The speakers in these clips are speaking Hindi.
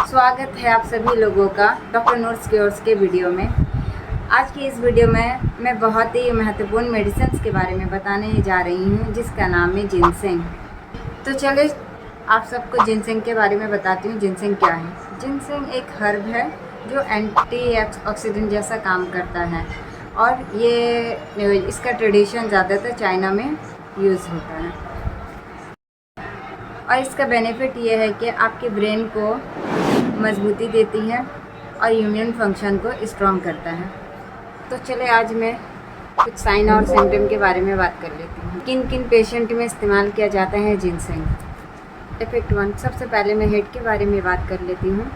स्वागत है आप सभी लोगों का डॉक्टर नूर्स क्योर्स के वीडियो में। आज की इस वीडियो में मैं बहुत ही महत्वपूर्ण मेडिसिन्स के बारे में बताने जा रही हूँ, जिसका नाम है जिनसेंग। तो चले आप सबको जिनसेंग के बारे में बताती हूँ। जिनसेंग क्या है? जिनसेंग एक हर्ब है जो एंटी ऑक्सीडेंट जैसा काम करता है और ये इसका ट्रेडिशन ज़्यादातर चाइना में यूज़ होता है। और इसका बेनिफिट ये है कि आपके ब्रेन को मजबूती देती है और इम्यून फंक्शन को स्ट्रॉन्ग करता है। तो चले आज मैं कुछ साइन और सिम्टम के बारे में बात कर लेती हूँ। किन किन पेशेंट में इस्तेमाल किया जाता है जिनसेंग। इफेक्ट 1। सबसे पहले मैं हेड के बारे में बात कर लेती हूँ।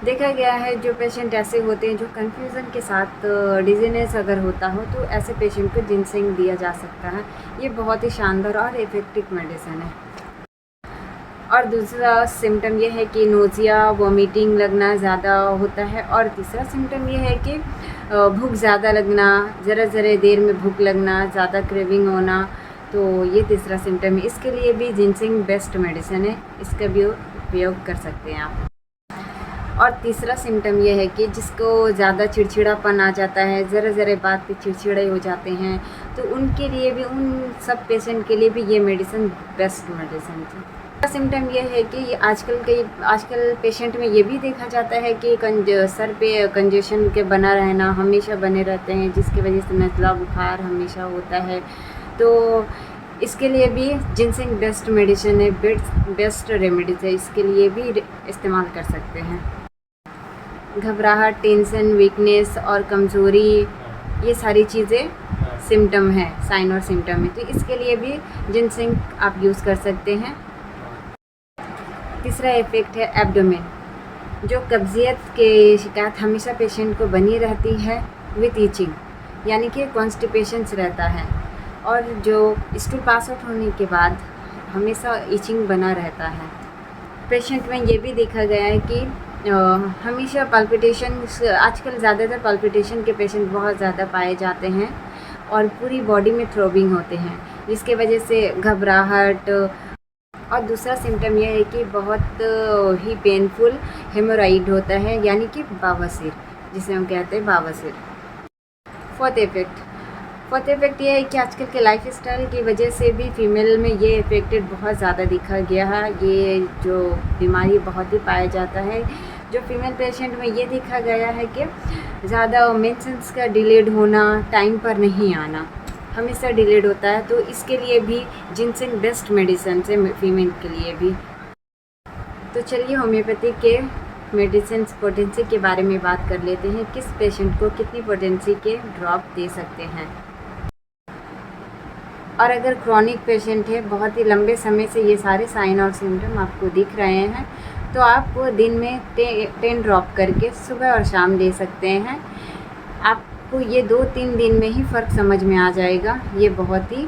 देखा गया है जो पेशेंट ऐसे होते हैं जो कन्फ्यूज़न के साथ डिजीनेस अगर होता हो तो ऐसे पेशेंट को जिनसेंग दिया जा सकता है। ये बहुत ही शानदार और इफ़ेक्टिव मेडिसिन है। और दूसरा सिम्टम ये है कि नोज़िया वॉमिटिंग लगना ज़्यादा होता है। और तीसरा सिम्टम ये है कि भूख ज़्यादा लगना, ज़रा देर में भूख लगना, ज़्यादा क्रेविंग होना। तो ये तीसरा सिम्टम है। इसके लिए भी जिनसेंग बेस्ट मेडिसिन है, इसका भी उपयोग कर सकते हैं आप। और तीसरा सिम्टम ये है कि जिसको ज़्यादा चिड़चिड़ापन आ जाता है, ज़रा बात पे चिड़चिड़े हो जाते हैं, तो उनके लिए भी, उन सब पेशेंट के लिए भी ये मेडिसिन बेस्ट मेडिसिन है। सिम्टम ये है कि आजकल पेशेंट में ये भी देखा जाता है कि सर पे कंजेशन के बना रहना हमेशा बने रहते हैं, जिसकी वजह से नज़ला बुखार हमेशा होता है। तो इसके लिए भी जिनसेंग बेस्ट मेडिसिन है, बेस्ट रेमेडीज है। इसके लिए भी इस्तेमाल कर सकते हैं। घबराहट, टेंशन, वीकनेस और कमज़ोरी, ये सारी चीज़ें सिम्टम है, साइन और सिम्टम है। तो इसके लिए भी जिनसेंग आप यूज़ कर सकते हैं। तीसरा इफ़ेक्ट है एब्डोमेन। जो कब्ज़ियत के शिकायत हमेशा पेशेंट को बनी रहती है विथ ईचिंग, यानी कि कॉन्स्टिपेशंस रहता है। और जो स्टूल पास आउट होने के बाद हमेशा ईचिंग बना रहता है। पेशेंट में ये भी देखा गया है कि हमेशा पल्पिटेशन, आजकल ज़्यादातर पल्पिटेशन के पेशेंट बहुत ज़्यादा पाए जाते हैं और पूरी बॉडी में थ्रोबिंग होते हैं, जिसके वजह से घबराहट। और दूसरा सिम्टम यह है कि बहुत ही पेनफुल हेमोराइड होता है, यानी कि बवासीर, जिसे हम कहते हैं बवासीर। फोर्थ इफ़ेक्ट ये है कि आजकल के लाइफस्टाइल की वजह से भी फीमेल में ये इफेक्टेड बहुत ज़्यादा दिखा गया है। ये जो बीमारी बहुत ही पाया जाता है, जो फीमेल पेशेंट में ये देखा गया है कि ज़्यादा मेंसेंस का डिलेड होना, टाइम पर नहीं आना हमेशा डिलेड होता है। तो इसके लिए भी जिनसेंग बेस्ट मेडिसिन है फीमेल के लिए भी। तो चलिए होम्योपैथी के मेडिसिन पोटेंसी के बारे में बात कर लेते हैं। किस पेशेंट को कितनी पोटेंसी के ड्रॉप दे सकते हैं। और अगर क्रॉनिक पेशेंट है, बहुत ही लंबे समय से ये सारे साइन और सिम्टम आपको दिख रहे हैं, तो आप दिन में 10 ड्रॉप करके सुबह और शाम ले सकते हैं। आपको ये 2-3 दिन में ही फ़र्क समझ में आ जाएगा। ये बहुत ही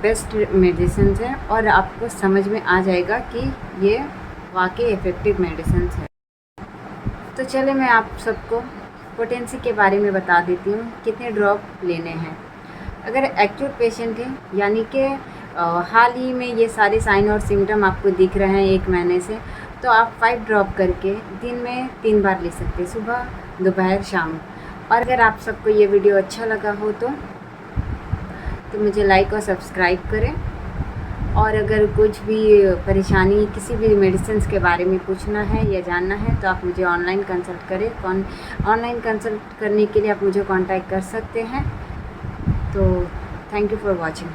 बेस्ट मेडिसिन है और आपको समझ में आ जाएगा कि ये वाकई इफ़ेक्टिव मेडिसिन है। तो चले मैं आप सबको पोटेंसी के बारे में बता देती हूँ, कितने ड्रॉप लेने हैं। अगर एक्यूट पेशेंट है, यानी कि हाल ही में ये सारे साइन और सिम्टम आपको दिख रहे हैं 1 महीने से, तो आप 5 ड्रॉप करके दिन में 3 बार ले सकते हैं, सुबह, दोपहर, शाम। और अगर आप सबको ये वीडियो अच्छा लगा हो तो मुझे लाइक और सब्सक्राइब करें। और अगर कुछ भी परेशानी, किसी भी मेडिसिन के बारे में पूछना है या जानना है, तो आप मुझे ऑनलाइन कंसल्ट करें। ऑनलाइन कंसल्ट करने के लिए आप मुझे कांटेक्ट कर सकते हैं। तो थैंक यू फॉर वॉचिंग।